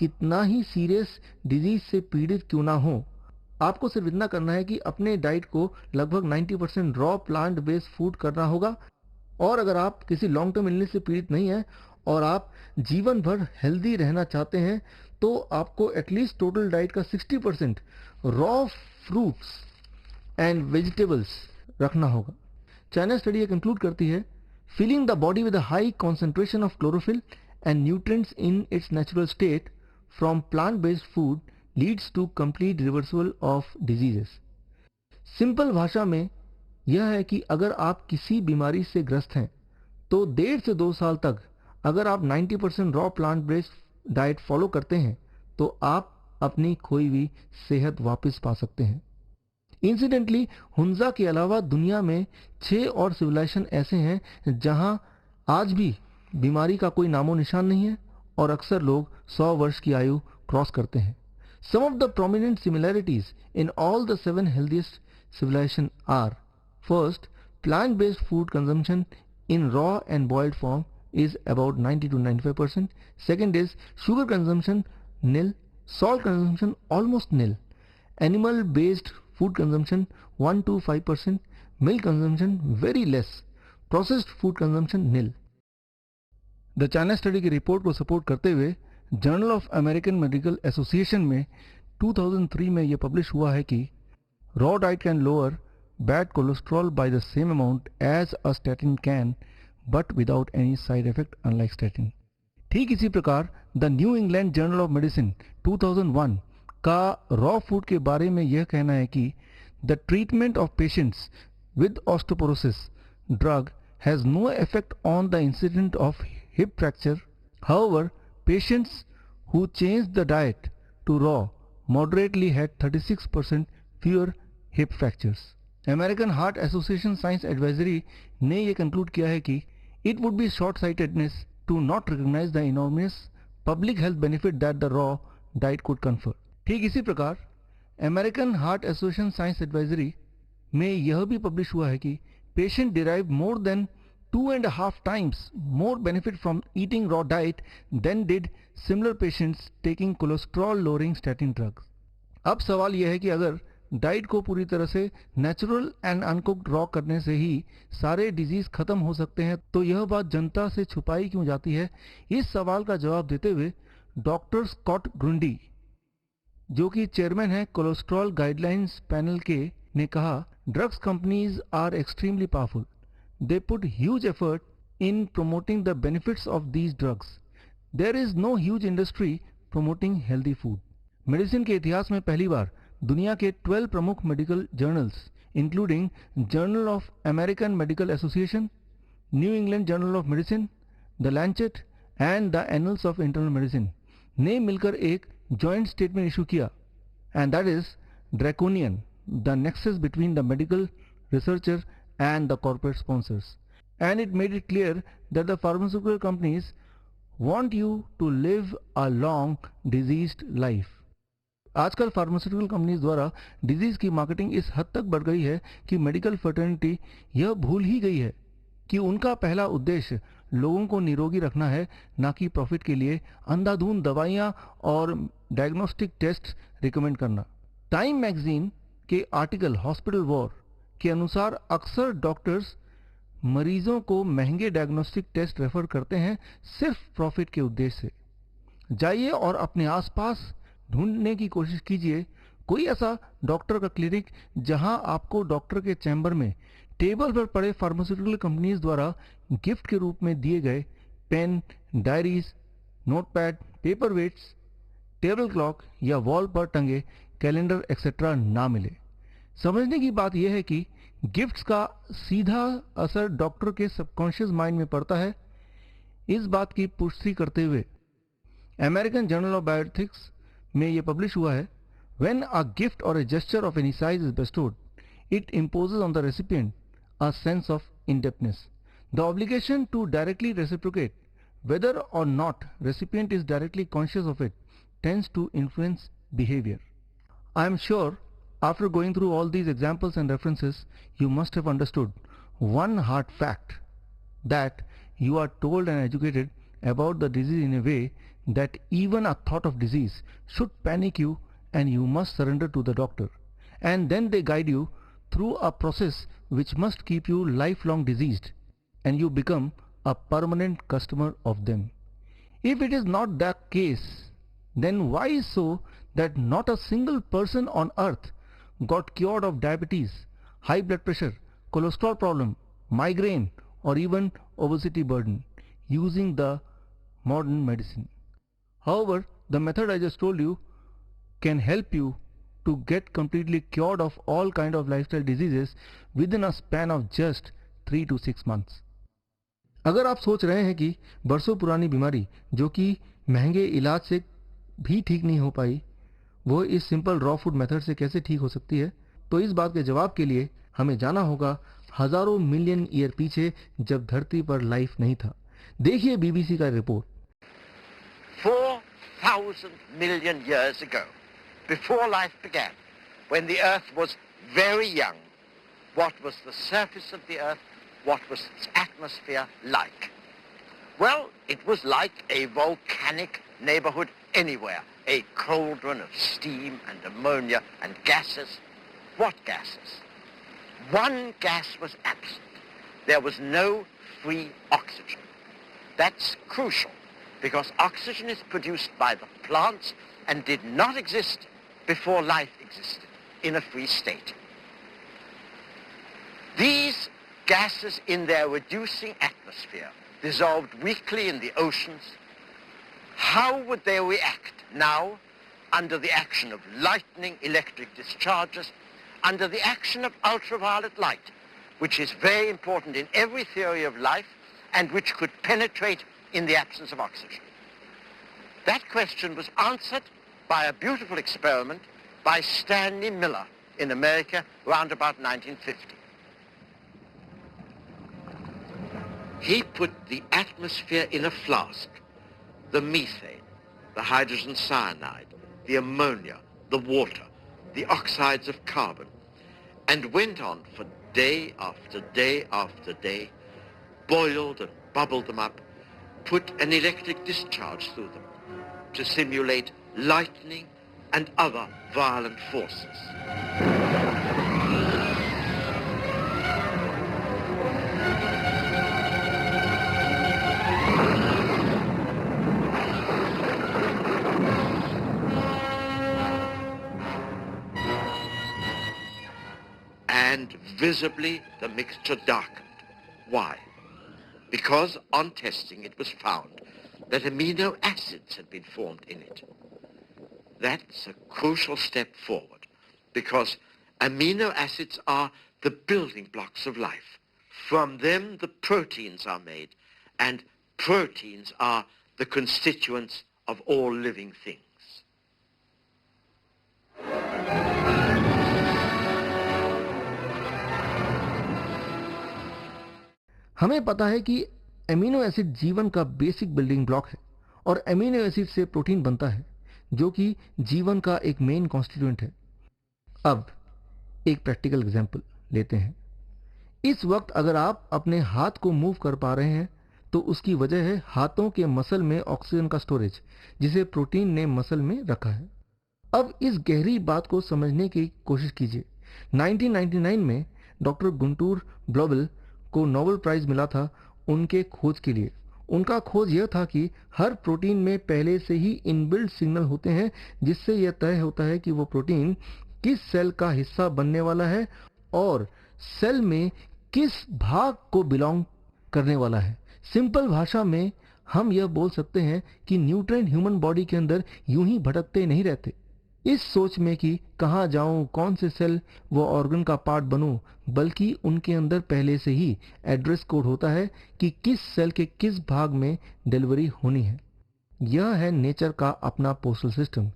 कितना ही serious disease से पीड़ित क्यों ना हो, आपको सिर्फ इतना करना है कि अपने डाइट को लगभग 90% रॉ प्लांट बेस्ड फूड करना होगा। और अगर आप किसी लॉन्ग टर्म इलनेस से पीड़ित नहीं हैं और आप जीवन भर हेल्दी रहना चाहते हैं, तो आपको एटलीस्ट टोटल डाइट का 60% रॉ फ्रूट्स एंड वेजिटेबल्स रखना होगा। चाइना स्टडी ये कंक्लूड करती है, filling the body with a high concentration of chlorophyll and nutrients in its natural state from plant based food leads to complete reversal of diseases. Simple भाषा में यह है कि अगर आप किसी बीमारी से ग्रस्त हैं तो 1.5 से 2 साल तक अगर आप 90% raw plant based diet follow करते हैं तो आप अपनी खोई हुई सेहत वापस पा सकते हैं। इंसिडेंटली हुंजा के अलावा दुनिया में 6 और सिविलाइजेशन ऐसे हैं जहां आज भी बीमारी का कोई नामो निशान नहीं है और अक्सर लोग 100 वर्ष की आयु क्रॉस करते हैं। Some of the prominent similarities in all the 7 healthiest civilizations are: first, plant-based food consumption in raw and boiled form is about 90 to 95%. Second is sugar consumption nil, salt consumption almost nil, animal-based food consumption 1 to 5%, milk consumption very less, processed food consumption nil. The China study की report को support करते हुए Journal of American Medical Association में 2003 में यह publish हुआ है कि raw diet can lower bad cholesterol by the same amount as a statin can but without any side effect unlike statin. ठीक इसी प्रकार the New England Journal of Medicine 2001 का रॉ फूड के बारे में यह कहना है कि the treatment of patients with osteoporosis drug has no effect on the incident of hip fracture. However, patients who changed the diet to raw moderately had 36% fewer hip fractures. American Heart Association Science Advisory ने ये conclude किया है कि it would be short-sightedness to not recognize the enormous public health benefit that the raw diet could confer. ठीक इसी प्रकार American Heart Association Science Advisory में यह भी पब्लिश हुआ है कि patient derived more than 2.5 times more benefit from eating raw diet than did similar patients taking cholesterol lowering statin drugs. अब सवाल यह है कि अगर डाइट को पूरी तरह से नेचुरल एंड अनकुक्ड रॉ करने से ही सारे डिजीज खत्म हो सकते हैं तो यह बात जनता से छुपाई क्यों जाती है। इस सवाल का जवाब देते हुए डॉक्टर स्कॉट ग्रुंडी, जो कि चेयरमैन है कोलेस्ट्रॉल गाइडलाइंस पैनल के, ने कहा, drugs companies are extremely powerful. They put huge effort in promoting the benefits of these drugs. There is no huge industry promoting healthy food. Medicine के इतिहास में पहली बार दुनिया के 12 प्रमुख medical journals including Journal of American Medical Association, New England Journal of Medicine, the Lancet and the Annals of Internal Medicine ने मिलकर एक जॉइंट स्टेटमेंट इशू किया, and that is draconian, the nexus between the medical researcher and the corporate sponsors, and it made it clear that the pharmaceutical companies want you to live a long diseased life. आजकल pharmaceutical companies द्वारा disease की marketing इस हद तक बढ़ गई है कि मेडिकल फर्टर्निटी यह भूल ही गई है कि उनका पहला उद्देश्य लोगों को निरोगी रखना है, ना कि प्रॉफिट के लिए अंधाधुंध दवाइयां और डायग्नोस्टिक टेस्ट रिकमेंड करना। टाइम मैगजीन के आर्टिकल हॉस्पिटल वॉर के अनुसार अक्सर डॉक्टर्स मरीजों को महंगे डायग्नोस्टिक टेस्ट रेफर करते हैं सिर्फ प्रॉफिट के उद्देश्य से। जाइए और अपने आसपास ढूंढने की कोशिश कीजिए कोई ऐसा डॉक्टर का क्लिनिक जहां आपको डॉक्टर के चैम्बर में टेबल पर पड़े फार्मास्यूटिकल कंपनीज द्वारा गिफ्ट के रूप में दिए गए pen, diaries, notepad, paper weights, table clock या वॉल पर टंगे कैलेंडर एक्सेट्रा ना मिले। समझने की बात यह है कि गिफ्ट्स का सीधा असर डॉक्टर के सबकॉन्शियस माइंड में पड़ता है। इस बात की पुष्टि करते हुए अमेरिकन जर्नल ऑफ बायोएथिक्स में यह पब्लिश हुआ है, when a gift or a gesture of any size is bestowed, it imposes on the recipient a sense of indebtedness. The obligation to directly reciprocate, whether or not recipient is directly conscious of it, tends to influence behavior. I am sure after going through all these examples and references, you must have understood one hard fact, that you are told and educated about the disease in a way that even a thought of disease should panic you and you must surrender to the doctor. And then they guide you through a process which must keep you lifelong diseased and you become a permanent customer of them. If it is not that case, then why is so that not a single person on earth got cured of diabetes, high blood pressure, cholesterol problem, migraine or even obesity burden using the modern medicine? However, the method I just told you can help you to get completely cured of all kind of lifestyle diseases within a span of just 3 to 6 months. अगर आप सोच रहे हैं कि बरसों पुरानी बीमारी जो कि महंगे इलाज से भी ठीक नहीं हो पाई, वो इस सिंपल रॉ फूड मेथड से कैसे ठीक हो सकती है, तो इस बात के जवाब के लिए हमें जाना होगा हजारों मिलियन ईयर पीछे जब धरती पर लाइफ नहीं था. देखिए बीबीसी का report. 4,000 million years ago, before life began, when the earth was very young, what was the surface of the earth? What was its atmosphere like? Well, it was like a volcanic neighborhood anywhere, a cauldron of steam and ammonia and gases. What gases? One gas was absent. There was no free oxygen. That's crucial because oxygen is produced by the plants and did not exist before life existed in a free state. These gases in their reducing atmosphere dissolved weakly in the oceans. How would they react now under the action of lightning electric discharges, under the action of ultraviolet light, which is very important in every theory of life and which could penetrate in the absence of oxygen? That question was answered by a beautiful experiment by Stanley Miller in America around about 1950. He put the atmosphere in a flask, the methane, the hydrogen cyanide, the ammonia, the water, the oxides of carbon, and went on for day after day after day, boiled and bubbled them up, put an electric discharge through them to simulate lightning and other violent forces. And visibly the mixture darkened. Why? Because on testing it was found that amino acids had been formed in it. That's a crucial step forward because amino acids are the building blocks of life. From them the proteins are made, and proteins are the constituents of all living things. हमें पता है कि amino acid जीवन का basic building block है और amino acid से protein बनता है जो कि जीवन का एक मेन कॉन्स्टिट्यूएंट है. अब एक प्रैक्टिकल एग्जांपल लेते हैं. इस वक्त अगर आप अपने हाथ को मूव कर पा रहे हैं तो उसकी वजह है हाथों के मसल में ऑक्सीजन का स्टोरेज जिसे प्रोटीन ने मसल में रखा है. अब इस गहरी बात को समझने की कोशिश कीजिए. 1999 में डॉक्टर गुंटूर ब्लोबल को नोबेल प्राइज मिला था उनके खोज के लिए. उनका खोज यह था कि हर प्रोटीन में पहले से ही इनबिल्ट सिग्नल होते हैं जिससे यह तय होता है कि वो प्रोटीन किस सेल का हिस्सा बनने वाला है और सेल में किस भाग को बिलोंग करने वाला है. सिंपल भाषा में हम यह बोल सकते हैं कि न्यूट्रिएंट ह्यूमन बॉडी के अंदर यूं ही भटकते नहीं रहते इस सोच में कि कहाँ जाऊं, कौन से सेल व ऑर्गन का पार्ट बनूं, बल्कि उनके अंदर पहले से ही एड्रेस कोड होता है कि किस सेल के किस भाग में डिलीवरी होनी है. यह है नेचर का अपना पोस्टल सिस्टम.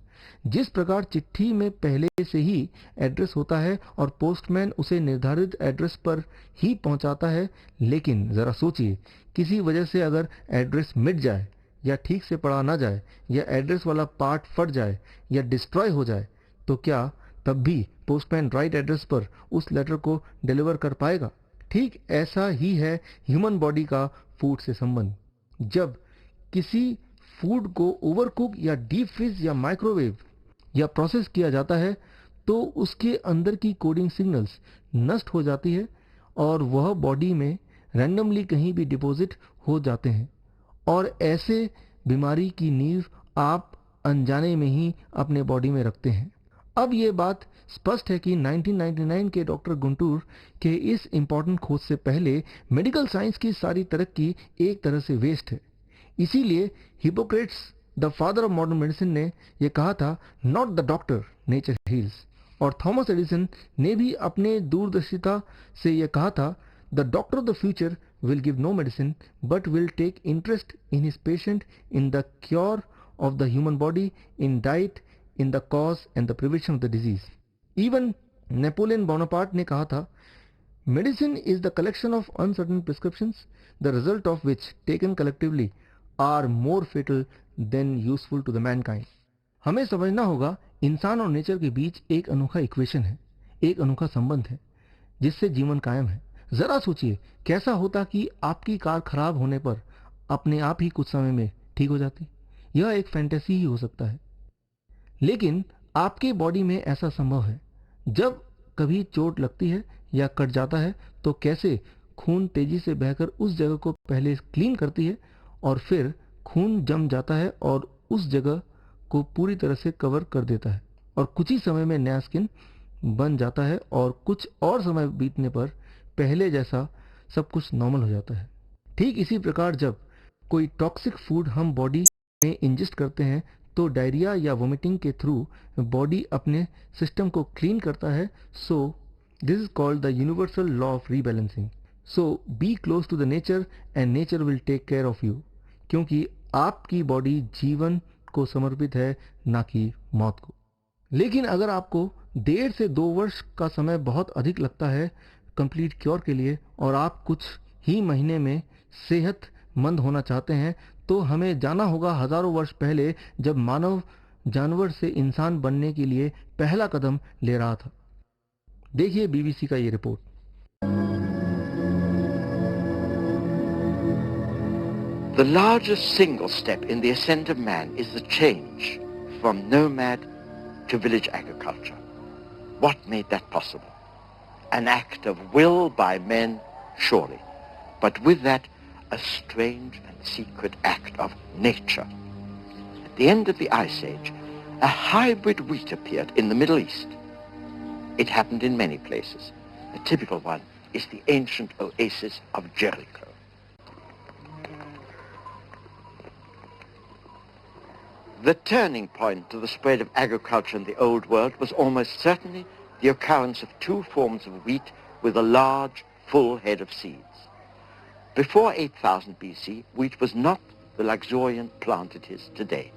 जिस प्रकार चिट्ठी में पहले से ही एड्रेस होता है और पोस्टमैन उसे निर्धारित एड्रेस पर ही पहुंचाता है, लेकिन जरा सोचिए किसी वजह से अगर एड्रेस मिट जाए या ठीक से पढ़ा ना जाए या एड्रेस वाला पार्ट फट जाए या डिस्ट्रॉय हो जाए तो क्या तब भी पोस्टमैन राइट एड्रेस पर उस लेटर को डिलीवर कर पाएगा? ठीक ऐसा ही है ह्यूमन बॉडी का फूड से संबंध. जब किसी फूड को ओवरकुक या डीप फ्रीज या माइक्रोवेव या प्रोसेस किया जाता है तो उसके अंदर की कोडिंग सिग्नल्स नष्ट हो जाती है और वह बॉडी में रैंडमली कहीं भी डिपॉजिट हो जाते हैं और ऐसे बीमारी की नींव आप अनजाने में ही अपने बॉडी में रखते हैं। अब ये बात स्पष्ट है कि 1999 के डॉक्टर गुंटूर के इस इम्पॉर्टेंट खोज से पहले मेडिकल साइंस की सारी तरक्की एक तरह से वेस्ट है। इसीलिए Hippocrates the father of modern medicine ने यह कहा था, not the doctor nature heels. और थॉमस एडिसन ने भी अपने दूरदर्शिता से यह कहा था, the doctor of the future will give no medicine but will take interest in his patient, in the cure of the human body, in diet, in the cause and the prevention of the disease. Even Napoleon Bonaparte ने कहा था, medicine is the collection of uncertain prescriptions, the result of which taken collectively are more fatal than useful to the mankind. हमें समझना होगा इंसान और nature के बीच एक अनोखा इक्वेशन है, एक अनोखा संबंध है जिससे जीवन कायम है। जरा सोचिए कैसा होता कि आपकी कार खराब होने पर अपने आप ही कुछ समय में ठीक हो जाती। यह एक फैंटेसी ही हो सकता है, लेकिन आपके बॉडी में ऐसा संभव है। जब कभी चोट लगती है या कट जाता है तो कैसे खून तेजी से बहकर उस जगह को पहले क्लीन करती है और फिर खून जम जाता है और उस जगह को पूरी तरह से कवर कर देता है और कुछ ही समय में नया स्किन बन जाता है और कुछ और समय बीतने पर पहले जैसा सब कुछ नॉर्मल हो जाता है। ठीक इसी प्रकार जब कोई टॉक्सिक फूड हम बॉडी में इंजेस्ट करते हैं तो डायरिया या वोमिटिंग के थ्रू बॉडी अपने सिस्टम को क्लीन करता है। So this is called the universal law of rebalancing. So be close to the nature and nature will take care of you, क्योंकि आपकी बॉडी जीवन को समर्पित है, ना कि मौत को। लेकिन अगर आपको 1.5 से 2 वर्ष का समय बहुत अधिक लगता है कंप्लीट क्योर के लिए और आप कुछ ही महीने में सेहतमंद होना चाहते हैं तो हमें जाना होगा हजारों वर्ष पहले जब मानव जानवर से इंसान बनने के लिए पहला कदम ले रहा था। देखिए बीबीसी का ये report. The largest single step in the ascent of man is the change from nomad to village agriculture. What made that possible? An act of will by men, surely, but with that, a strange and secret act of nature. At the end of the Ice Age, a hybrid wheat appeared in the Middle East. It happened in many places. A typical one is the ancient oasis of Jericho. The turning point to the spread of agriculture in the Old World was almost certainly the occurrence of 2 forms of wheat with a large, full head of seeds. Before 8000 BC, wheat was not the luxuriant plant it is today.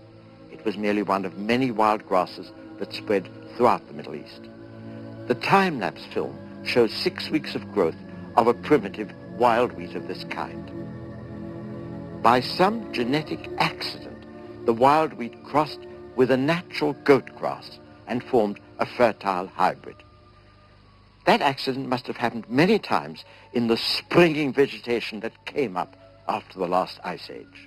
It was merely one of many wild grasses that spread throughout the Middle East. The time-lapse film shows 6 weeks of growth of a primitive wild wheat of this kind. By some genetic accident, the wild wheat crossed with a natural goat grass and formed a fertile hybrid. That accident must have happened many times in the springing vegetation that came up after the last ice age.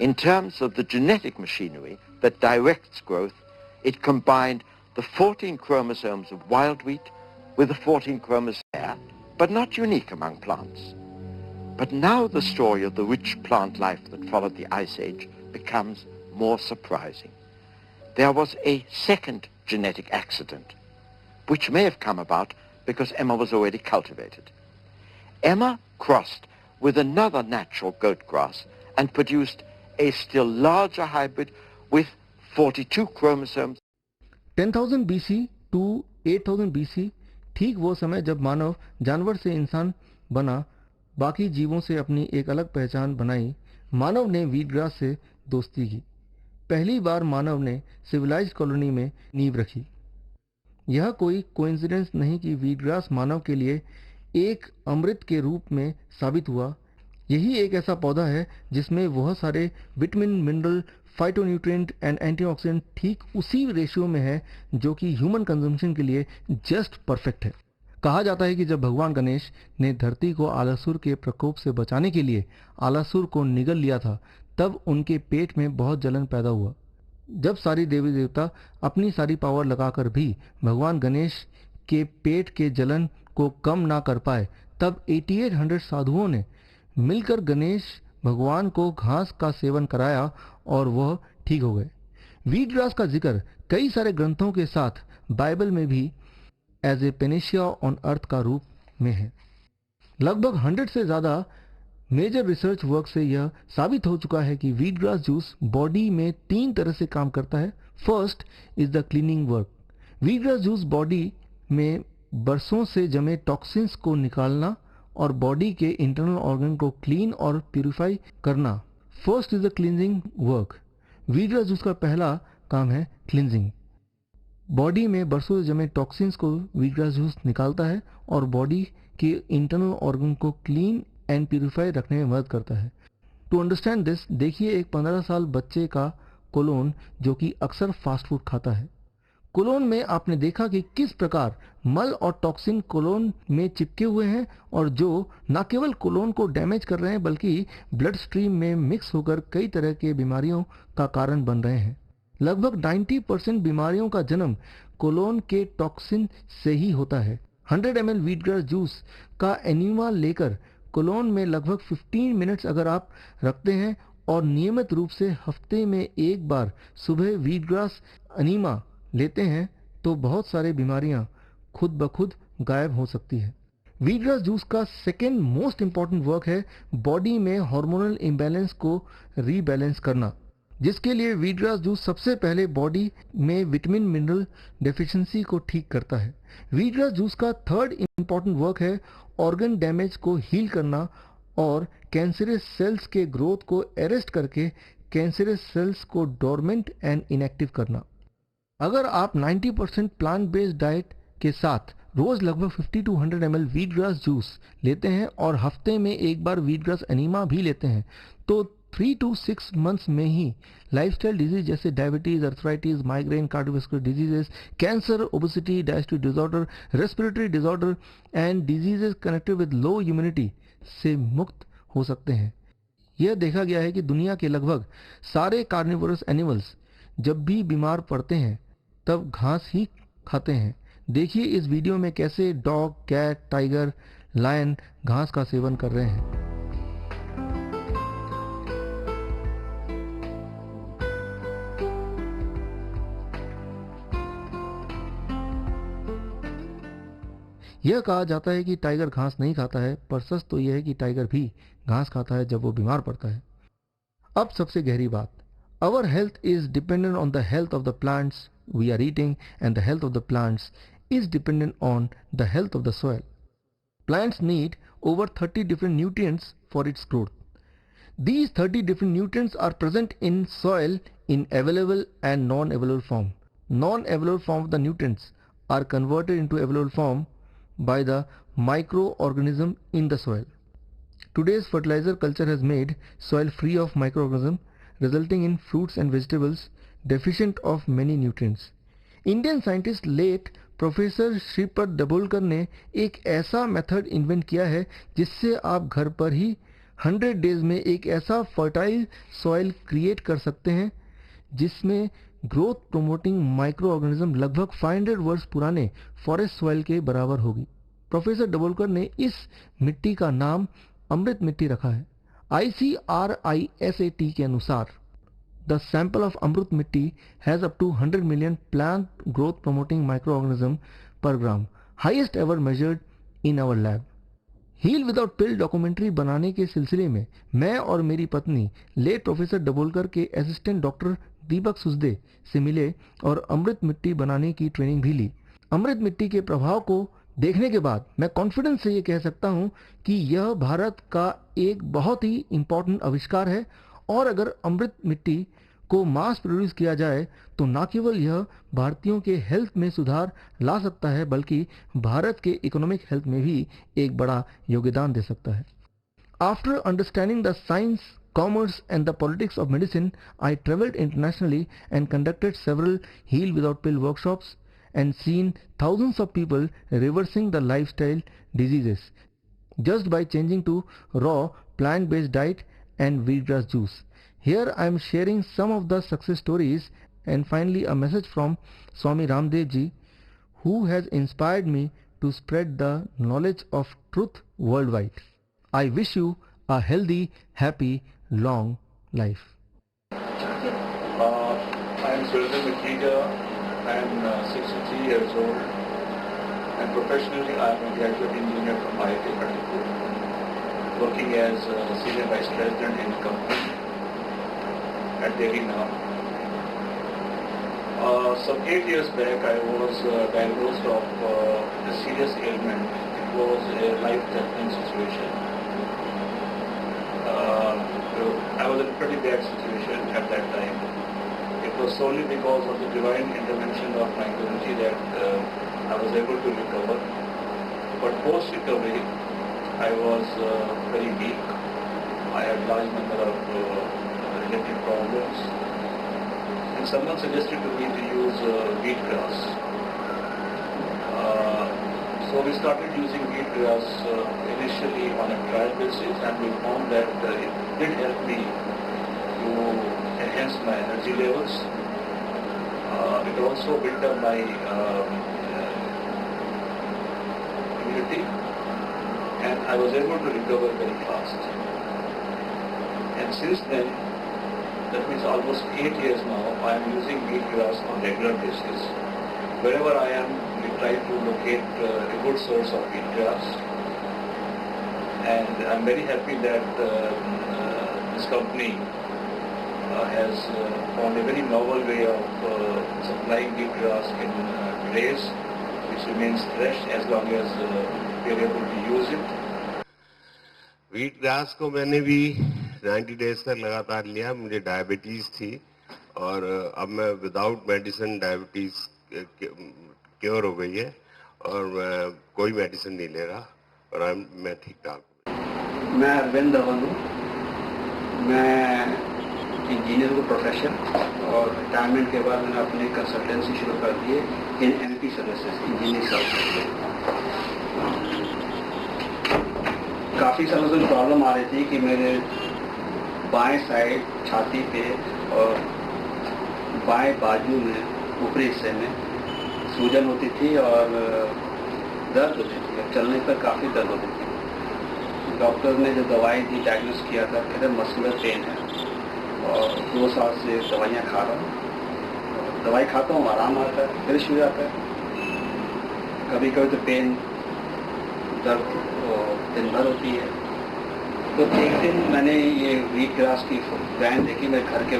In terms of the genetic machinery that directs growth, it combined the 14 chromosomes of wild wheat with the 14 chromosomes there, but not unique among plants. But now the story of the rich plant life that followed the Ice Age becomes more surprising. There was a second genetic accident, which may have come about because Emma was already cultivated. Emma crossed with another natural goat grass and produced a still larger hybrid with 42 chromosomes. 10,000 BC to 8,000 BC ठीक वो समय जब मानव जानवर से इंसान बना, बाकी जीवों से अपनी एक अलग पहचान बनाई। मानव ने वीटग्रास से दोस्ती की। पहली बार मानव ने सिविलाइज्ड कॉलोनी में नींव रखी। यह कोई कोइंसिडेंस नहीं कि वीटग्रास मानव के लिए एक अमृत के रूप में साबित हुआ। यही एक ऐसा पौधा है जिसमें वह सारे vitamin, mineral, phytonutrient and antioxidant ठीक उसी रेशियो में है जो कि ह्यूमन कंजम्पशन के लिए जस्ट परफेक्ट है। कहा जाता है कि जब भगवान गणेश ने धरती को आलासुर के प्रकोप से बचाने के लिए आलासुर को निगल लिया था, तब उनके पेट में बहुत जलन पैदा हुआ। जब सारी देवी देवता अपनी सारी पावर लगाकर भी भगवान गणेश के पेट के जलन को कम ना कर पाए, तब 8800 साधुओं ने मिलकर गणेश भगवान को घास का सेवन कराया और वह ठीक हो गए। वीट ग्रास का जिक्र कई सारे ग्रंथों के साथ बाइबल में भी as a panacea on earth का रूप में है। लगभग 100 से ज़्यादा मेजर रिसर्च वर्क से यह साबित हो चुका है कि वीट ग्रास जूस बॉडी में 3 तरह से काम करता है। First is the cleaning work. Wheat grass juice body में बरसों से जमे टॉक्सिन्स को निकालना और बॉडी के इंटरनल ऑर्गन को क्लीन और प्यूरिफाई करना। First is the cleansing work. Wheat grass juice का पहला काम है क्लींजिंग। बॉडी में बरसों से जमे टॉक्सिन्स को वीट ग्रास जूस निकालता है और बॉडी के इंटरनल ऑर्गन को क्लीन एंड प्यूरिफाई रखने में मदद करता है। टू अंडरस्टैंड दिस, देखिए एक 15 साल बच्चे का कोलोन जो कि अक्सर फास्ट फूड खाता है। कोलोन में आपने देखा कि किस प्रकार मल और टॉक्सिन कोलोन में चिपके हुए हैं और जो न केवल कोलोन को डैमेज कर रहे हैं बल्कि ब्लड स्ट्रीम में मिक्स होकर कई तरह के बीमारियों का कारण बन रहे हैं। लगभग 90% बीमारियों का जन्म कोलोन के टॉक्सिन से ही होता है। 100 ml वीट ग्रास जूस का एनिमा लेकर कोलोन में लगभग 15 मिनट्स अगर आप रखते हैं और नियमित रूप से हफ्ते में एक बार सुबह वीट ग्रास एनिमा लेते हैं तो बहुत सारी बीमारियां खुद ब खुद गायब हो सकती है। वीट ग्रास जूस का सेकेंड मोस्ट इंपॉर्टेंट वर्क है बॉडी में हार्मोनल इम्बैलेंस को रीबैलेंस करना, जिसके लिए वीट ग्रास जूस सबसे पहले बॉडी में विटामिन मिनरल डेफिशिएंसी को ठीक करता है। वीट ग्रास जूस का थर्ड इंपॉर्टेंट वर्क है ऑर्गन डैमेज को हील करना और कैंसरस सेल्स के ग्रोथ को अरेस्ट करके कैंसरस सेल्स को डोरमेंट एंड इनएक्टिव करना। अगर आप 90% प्लांट बेस्ड डाइट के साथ रोज लगभग 50 to 100 ml wheat grass juice लेते हैं और हफ्ते में एक बार वीट ग्रास एनिमा भी लेते हैं तो 3 to 6 मंथ्स में ही लाइफस्टाइल डिजीज जैसे diabetes, arthritis, migraine, cardiovascular diseases, cancer, obesity, digestive disorder, respiratory disorder and diseases connected with low immunity से मुक्त हो सकते हैं। यह देखा गया है कि दुनिया के लगभग सारे कार्निवोरस एनिमल्स जब भी बीमार पड़ते हैं तब घास ही खाते हैं। देखिए इस वीडियो में कैसे डॉग, कैट, टाइगर, लायन घास का सेवन कर रहे हैं। यह कहा जाता है कि टाइगर घास नहीं खाता है, पर सच तो यह है कि टाइगर भी घास खाता है जब वो बीमार पड़ता है। अब सबसे गहरी बात, our health is dependent on the health of the plants we are eating and the health of the plants is dependent on the health of the soil. Plants need over 30 different nutrients for its growth. These 30 different nutrients are present in soil in available and non-available form. Non-available form of the nutrients are converted into available form by the microorganism in the soil. Today's fertilizer culture has made soil free of microorganisms, resulting in fruits and vegetables deficient of many nutrients. Indian scientist late professor Shripad Dabholkar ने एक ऐसा method invent किया है जिससे आप घर पर ही 100 days में एक ऐसा फर्टाइल सॉइल क्रिएट कर सकते हैं जिसमें ग्रोथ प्रोमोटिंग माइक्रो ऑर्गेनिज्म लगभग 500 वर्ष पुराने फॉरेस्ट सॉइल के बराबर होगी। प्रोफेसर दाभोलकर ने इस मिट्टी का नाम अमृत मिट्टी रखा है। ICRISAT के अनुसार the sample of Amrit Mitti has up to 100 million plant growth promoting micro organism per gram, highest ever measured in our lab. Heal without pill documentary बनाने के सिलसिले में मैं और मेरी पत्नी लेट प्रोफेसर दाभोलकर के असिस्टेंट डॉक्टर दीपक सुसदे से मिले और अमृत मिट्टी बनाने की ट्रेनिंग भी ली। अमृत मिट्टी के प्रभाव को देखने के बाद मैं कॉन्फिडेंस से ये कह सकता हूँ कि यह भारत का एक बहुत ही इम्पोर्टेंट आविष्कार है और अगर अमृत मिट्टी को मास प्रोड्यूस किया जाए तो न केवल यह भारतीयों के हेल्थ में सुधार ला सकता है बल्कि भारत के इकोनॉमिक हेल्थ में भी एक बड़ा योगदान दे सकता है। After understanding the science, commerce and the politics of medicine, I traveled internationally and conducted several heal without pill workshops and seen thousands of people reversing the lifestyle diseases just by changing to raw plant-based diet and wheatgrass juice. Here I am sharing some of the success stories and finally a message from Swami Ramdev ji, who has inspired me to spread the knowledge of truth worldwide. I wish you a healthy, happy, long life. I am Surendranath Makhija. I am 63 years old, and professionally I am a graduate engineer from IIT Kharagpur, working as a senior vice president in a company at Delhi now. Some 8 years back I was diagnosed of a serious ailment. It was a life-threatening situation. I was in a pretty bad situation at that time. It was solely because of the divine intervention of my Guruji that I was able to recover. But post-recovery, I was very weak. I had large number of related problems. And someone suggested to me to use wheatgrass. So we started using wheatgrass initially on a trial basis, and we found that it did help me to enhance my energy levels. It also built up my immunity, and I was able to recover very fast. And since then, that means almost 8 years now, I am using wheatgrass on regular basis. Wherever I am, we try to locate a good source of wheatgrass. And I'm very happy that this company has found a very novel way of supplying wheatgrass in trays, which remains fresh as long as we are able to use it. Wheat grass को मैंने भी 90 days तक लगातार लिया. मुझे diabetes थी और अब मैं विदाउट मेडिसिन डायबिटीज़ क्योर हो गई है और मैं कोई मेडिसिन नहीं ले रहा और मैं ठीक ठाक हूँ. मैं अरविंद धवन हूँ. मैं इंजीनियर हूँ प्रोफेशन, और रिटायरमेंट के बाद मैंने अपनी कंसल्टेंसी शुरू कर दी है in MP services, engineering services. काफ़ी समय से प्रॉब्लम आ रही थी कि मेरे बाएं साइड छाती पे और बाएं बाजू में ऊपरी हिस्से में सूजन होती थी और दर्द होती थी. चलने पर काफ़ी दर्द होती थी. डॉक्टर ने जो दवाई दी, डायग्नोस किया था, कहते मस्कुलर पेन है और 2 साल से दवाइयाँ खा रहा हूँ. दवाई खाता हूँ, आराम आता है, फिर शुरू जाता है. कभी कभी तो पेन दर्द दिन भर होती है. तो एक दिन मैंने ये व्हीटग्रास की वैन देखी, मेरे घर के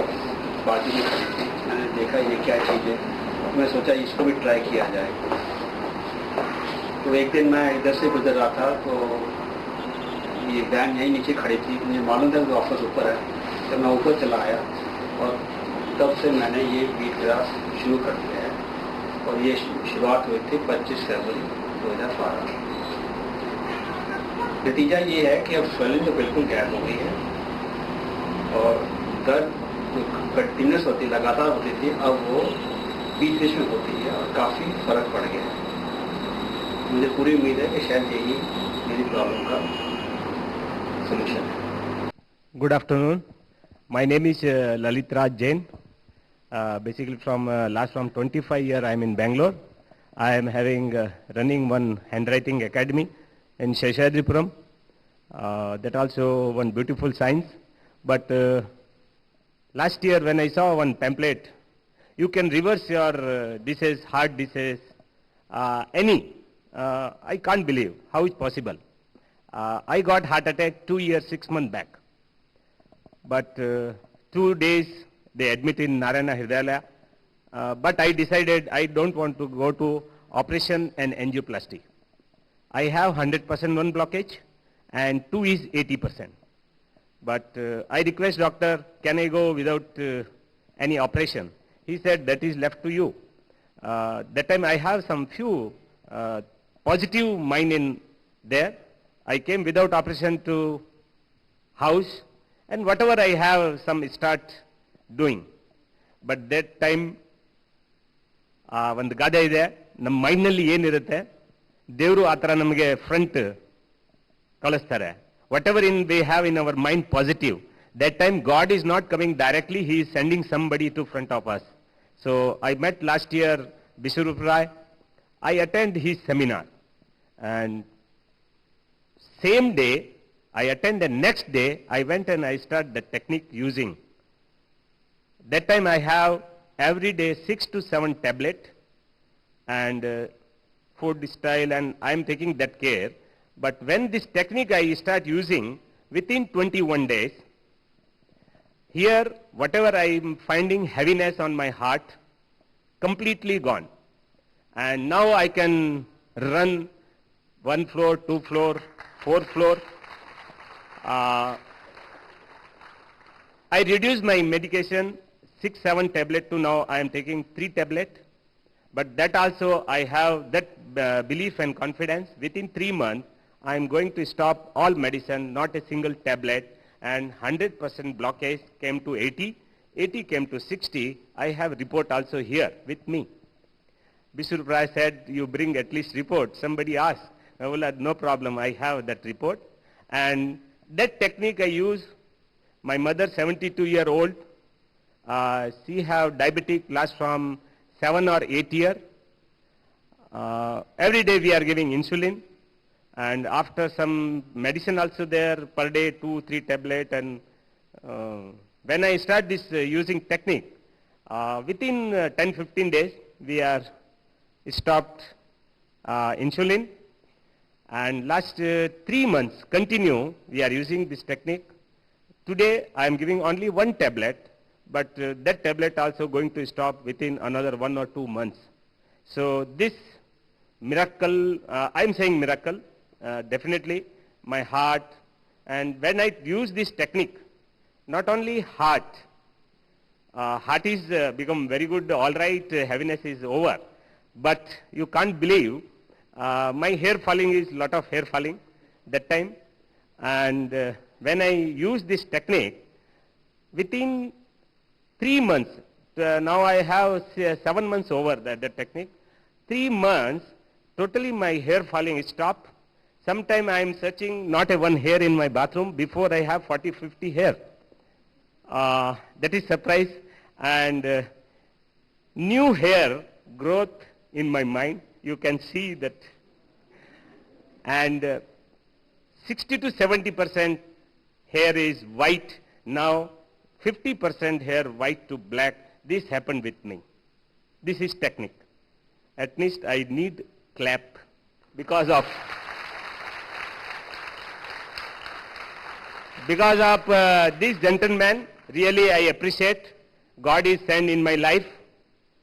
बाजू में खड़ी थी. मैंने देखा ये क्या चीज़ है, मैं सोचा इसको भी ट्राई किया जाए. तो एक दिन मैं इधर से गुजर रहा था तो ये वैन यहीं नीचे खड़ी थी. मुझे मालूम था कि ऑफिस ऊपर है, तो मैं ऊपर चला आया और तब से मैंने ये व्हीटग्रास शुरू कर दिया है. और ये शुरुआत हुई थी 25 फरवरी 2012. नतीजा ये है कि अब स्वेलिंग तो बिल्कुल गैप हो गई है और दर्द जो कंटिन्यूस होती, लगातार होती थी, अब वो बीच बीच में होती है और काफ़ी फर्क पड़ गया है. मुझे पूरी उम्मीद है कि शायद यही मेरी प्रॉब्लम का सलूशन है. Good afternoon. My name is Lalit Raj Jain. Basically from 25 years I am in Bangalore. I am having running one handwriting academy in Seshadripuram. That also one beautiful science. But last year when I saw one pamphlet, you can reverse your disease, heart disease, any. I can't believe how it's possible. I got heart attack 2 years, 6 months back. But 2 days they admitted in Narayana Hridayalaya. But I decided I don't want to go to operation and angioplasty. I have 100% one blockage and 2 is 80%. But I request doctor, can I go without any operation? He said that is left to you. That time I have some few positive mind in there. I came without operation to house and whatever I have some start doing. But that time when the Gada is there, ನಮ್ಮ ಮೈಂಡ್ನಲ್ಲಿ ಏನಿರುತ್ತೆ ದೇವರು ಆ ಥರ ನಮಗೆ front ಕಳಿಸ್ತಾರೆ. What ever in we have in our mind positive, that time God is not coming directly, he is sending somebody to front of us. So I met last year Bishrup Rai. I attend his seminar, and same day I attend, the next day I went and I start the technique using. That time I have every day 6 to 7 tablet and food style, and I am taking that care. But when this technique I start using, within 21 days, here whatever I am finding heaviness on my heart, completely gone. And now I can run 1 floor, 2 floor, 4 floor. I reduced my medication 6-7 tablet to now I am taking 3 tablet. But that also I have that belief and confidence. Within 3 months I am going to stop all medicine, not a single tablet, and 100% blockage came to 80 came to 60. I have report also here with me. Bishrup Rai said, you bring at least report. Somebody asked, well, no problem, I have that report. And that technique I use. My mother, 72-year-old, she have diabetic last from 7 or 8 years. Every day we are giving insulin. And after some medicine also there, per day 2-3 tablet. And when I start this using technique, within 10-15 days we are stopped insulin. And last 3 months continue we are using this technique. Today I am giving only 1 tablet, but that tablet also going to stop within another 1 or 2 months. So this miracle, I am saying miracle, definitely my heart. And when I use this technique, not only heart is become very good, all right, heaviness is over, but you can't believe my hair falling is lot of hair falling that time. And when I use this technique, within 3 months, now I have 7 months over that technique, 3 months totally my hair falling stopped. Sometime I am searching not a one hair in my bathroom, before I have 40-50 hair. That is surprise. And new hair growth in my mind, you can see that. And 60 to 70% hair is white, now 50% hair white to black. This happened with me. This is technique. At least I need clap because of this gentleman. Really I appreciate. God is sent in my life.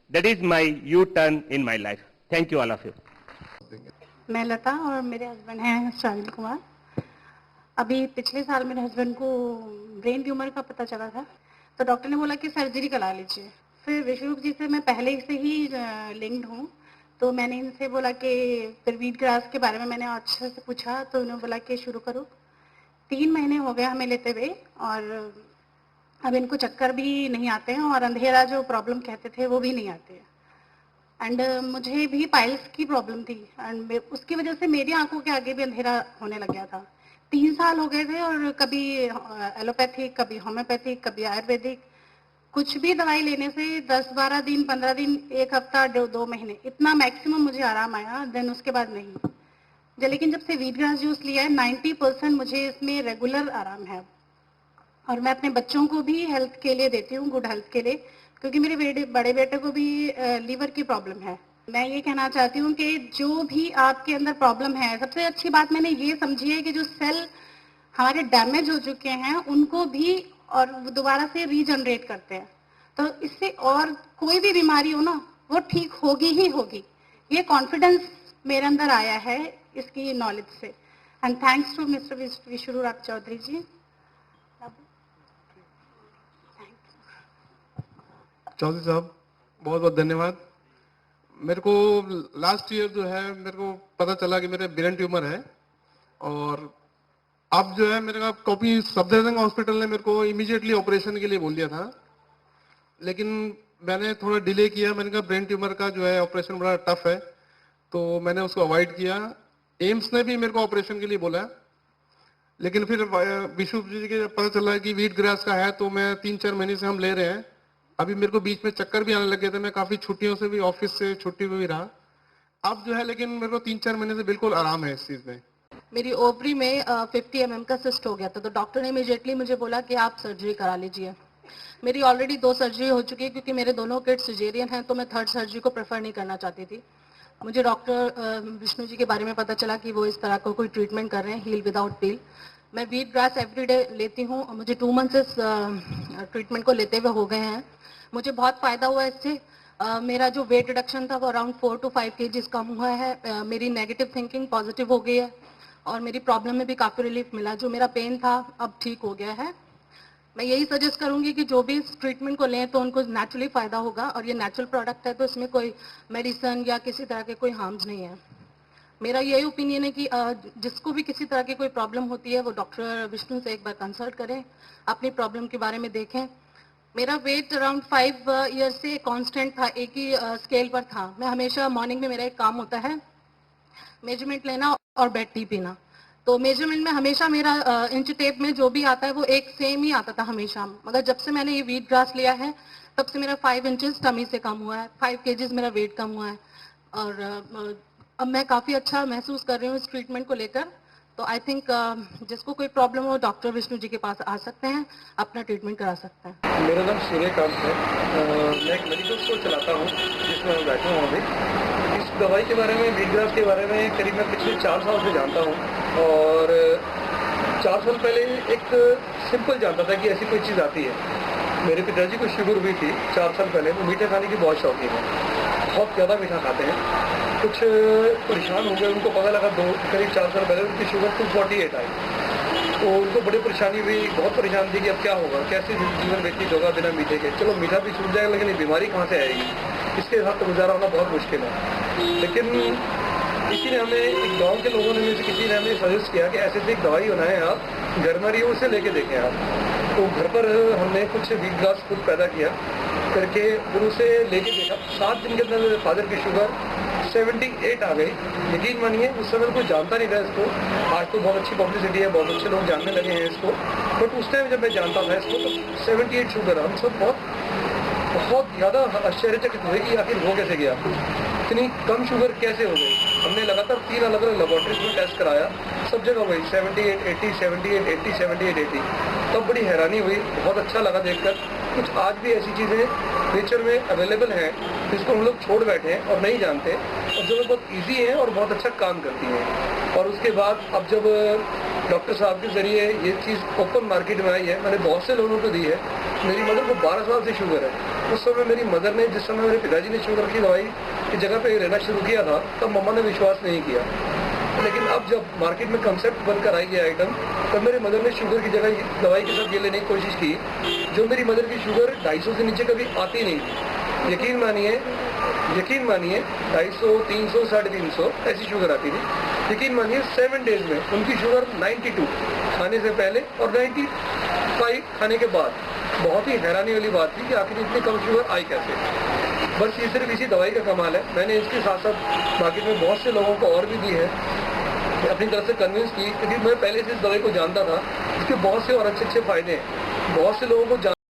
That is my U-turn in my life. Thank you all of you. मैं लता और मेरे husband हैं शाविल कुमार। अभी पिछले साल मेरे husband को brain tumour का पता चला था, तो डॉक्टर ने बोला कि सर्जरी करा लीजिए। फिर विश्वरूप जी से मैं पहले से ही लिंक्ड हूँ, तो मैंने इनसे बोला कि फिर वीट ग्रास के बारे में मैंने अच्छे से पूछा, तो उन्होंने बोला कि शुरू करो। 3 महीने हो गए हमें लेते हुए, और अब इनको चक्कर भी नहीं आते हैं, और अंधेरा जो प्रॉब्लम कहते थे वो भी नहीं आते हैं। एंड मुझे भी पाइल्स की प्रॉब्लम थी, एंड उसकी वजह से मेरी आंखों के आगे भी अंधेरा होने लग गया था। 3 साल हो गए थे, और कभी एलोपैथिक, कभी होम्योपैथिक, कभी आयुर्वेदिक, कुछ भी दवाई लेने से 10-12 दिन, 15 दिन, 1 हफ्ता, 2 महीने, इतना मैक्सिमम मुझे आराम आया। देन उसके बाद नहीं। लेकिन जब से वीट ग्रास जूस लिया है, 90% मुझे इसमें रेगुलर आराम है। और मैं अपने बच्चों को भी हेल्थ के लिए देती हूँ, गुड हेल्थ के लिए, क्योंकि मेरे बड़े बेटे को भी लीवर की प्रॉब्लम है। मैं ये कहना चाहती हूँ कि जो भी आपके अंदर प्रॉब्लम है, सबसे अच्छी बात मैंने ये समझी है कि जो सेल हमारे डैमेज हो चुके हैं उनको भी और दोबारा से रीजनरेट करते हैं, तो इससे और कोई भी बीमारी हो ना, वो ठीक होगी ही होगी। ये कॉन्फिडेंस मेरे अंदर आया है इसकी नॉलेज से। एंड थैंक्स टू मिस्टर विश्वरूप चौधरी जी। चौधरी साहब बहुत बहुत धन्यवाद। मेरे को लास्ट ईयर जो है मेरे को पता चला कि मेरे ब्रेन ट्यूमर है, और अब जो है मेरे का कॉपी सफदरजंग हॉस्पिटल ने मेरे को इमीडिएटली ऑपरेशन के लिए बोल दिया था, लेकिन मैंने थोड़ा डिले किया। मैंने कहा ब्रेन ट्यूमर का जो है ऑपरेशन बड़ा टफ है, तो मैंने उसको अवॉइड किया। एम्स ने भी मेरे को ऑपरेशन के लिए बोला, लेकिन फिर विशु जी के पता चला कि वीट ग्रास का है, तो मैं 3-4 महीने से हम ले रहे हैं। अभी मेरे को बीच में चक्कर भी आने लगे थे, मैं काफी छुट्टियों से भी, ऑफिस से छुट्टी में भी रहा। अब जो है लेकिन मेरे को 3-4 महीने से बिल्कुल आराम है इस चीज में। मेरी ओवरी में 50 mm का सिस्ट हो गया था, तो डॉक्टर ने इमीडिएटली मुझे बोला कि आप सर्जरी करा लीजिए। मेरी ऑलरेडी 2 सर्जरी हो चुकी है, क्योंकि मेरे दोनों किड्स सिजेरियन हैं, तो मैं थर्ड सर्जरी को प्रेफर नहीं करना चाहती थी। मुझे डॉक्टर विष्णु जी के बारे में पता चला कि वो इस तरह का कोई ट्रीटमेंट कर रहे हैं, हील विदाउट पील। मैं वीट ग्रास एवरीडे लेती हूँ, मुझे 2 मंथ्स इस ट्रीटमेंट को लेते हुए हो गए हैं। मुझे बहुत फ़ायदा हुआ इससे। मेरा जो वेट रिडक्शन था वो अराउंड 4 to 5 kg कम हुआ है। मेरी नेगेटिव थिंकिंग पॉजिटिव हो गई है और मेरी प्रॉब्लम में भी काफ़ी रिलीफ मिला। जो मेरा पेन था अब ठीक हो गया है। मैं यही सजेस्ट करूंगी कि जो भी इस ट्रीटमेंट को लें तो उनको नेचुरली फ़ायदा होगा, और ये नेचुरल प्रोडक्ट है तो इसमें कोई मेडिसिन या किसी तरह के कोई हार्म्स नहीं है। मेरा यही ओपिनियन है कि जिसको भी किसी तरह की कोई प्रॉब्लम होती है वो डॉक्टर विष्णु से एक बार कंसल्ट करें, अपनी प्रॉब्लम के बारे में देखें। मेरा वेट अराउंड 5 ईयर से कांस्टेंट था, एक ही स्केल पर था। मैं हमेशा मॉर्निंग में मेरा एक काम होता है मेजरमेंट लेना और बेड टी पीना, तो मेजरमेंट में हमेशा मेरा इंच टेप में जो भी आता है वो एक सेम ही आता था हमेशा। मगर जब से मैंने ये वीट ग्रास लिया है तब से मेरा 5 इंचेस टमी से कम हुआ है, 5 kgs मेरा वेट कम हुआ है, और अब मैं काफ़ी अच्छा महसूस कर रही हूँ इस ट्रीटमेंट को लेकर। तो आई थिंक जिसको कोई प्रॉब्लम हो डॉक्टर विष्णु जी के पास आ सकते हैं, अपना ट्रीटमेंट करा सकते हैं। मेरा नाम सूर्यकांत है। मैं एक मेडिकल स्टोर चलाता हूँ जिसमें मैं बैठा हूँ अभी। इस दवाई के बारे में, वीट ग्रास के बारे में करीब मैं पिछले 4 साल से जानता हूँ, और 4 साल पहले एक सिंपल जानता था कि ऐसी कोई चीज़ आती है। मेरे पिताजी को शुगर हुई थी 4 साल पहले। वो मीठा खाने की बहुत शौकीन है, बहुत ज़्यादा मीठा खाते हैं। कुछ परेशान हो गए, उनको पता लगा करीब 4 साल पहले उनकी शुगर 248 आई। तो उनको बड़ी परेशानी हुई, बहुत परेशान थी कि अब क्या होगा, कैसे जीवन व्यतीत होगा बिना मीठे के। चलो मीठा भी छूट जाएगा, लेकिन ये बीमारी कहाँ से आएगी, इसके साथ तो गुजारा होना बहुत मुश्किल है। लेकिन किसी ने हमें, एक गांव के लोगों ने, मुझे किसी ने हमें सजेस्ट किया कि ऐसे से एक दवाई बनाएं आप, घर में रही उसे लेके देखें आप। तो घर पर हमने कुछ वीट ग्रास खुद पैदा किया करके, फिर उसे लेके देखा। 7 दिन के अंदर मेरे फादर की शुगर 78 आ गई। यकीन मानिए उस समय कोई जानता नहीं था इसको। आज तो बहुत अच्छी पब्लिसिटी है, बहुत अच्छे लोग जानने लगे हैं इसको, बट उस टाइम जब मैं जानता था इसको तो 78 शुगर। हम सब बहुत ज़्यादा आश्चर्यचकित हुए कि आखिर हो कैसे गया, इतनी कम शुगर कैसे हो गई। हमने लगातार 3 अलग अलग लेबोरेटरीज में टेस्ट कराया, सब जगह वही 78, 80, 78, 80, 78, 80। तब बड़ी हैरानी हुई, बहुत अच्छा लगा देखकर। कुछ आज भी ऐसी चीज़ें नेचर में अवेलेबल हैं जिसको हम लोग छोड़ बैठे हैं और नहीं जानते, और जो बहुत ईजी हैं और बहुत अच्छा काम करती हैं। और उसके बाद अब जब डॉक्टर साहब के ज़रिए ये चीज़ ओपन मार्केट में आई है, मैंने बहुत से लोगों को दी है। मेरी मदर को 12 साल से शुगर है। उस समय मेरी मदर ने, जिस समय मेरे पिताजी ने शुगर की दवाई की जगह पे लेना शुरू किया था, तब मम्मा ने विश्वास नहीं किया। लेकिन अब जब मार्केट में कंसेप्ट बनकर आई है आइटम, तब मेरे मदर ने शुगर की जगह दवाई के साथ ये लेने की कोशिश की। जो मेरी मदर की शुगर 250 से नीचे कभी आती नहीं थी। यकीन मानिए 250, 300, 350 ऐसी शुगर आती थी। यकीन मानिए 7 डेज में उनकी शुगर 92 खाने से पहले और 95 खाने के बाद। बहुत ही हैरानी वाली बात थी कि आखिर इतनी कम शुगर आई कैसे। बस ये सिर्फ इसी दवाई का कमाल है। मैंने इसके साथ साथ मार्केट में बहुत से लोगों को और भी दी है, अपनी तरफ से कन्विंस की, क्योंकि मैं पहले से इस दवाई को जानता था। इसके बहुत से और अच्छे फायदे हैं। बहुत से लोगों को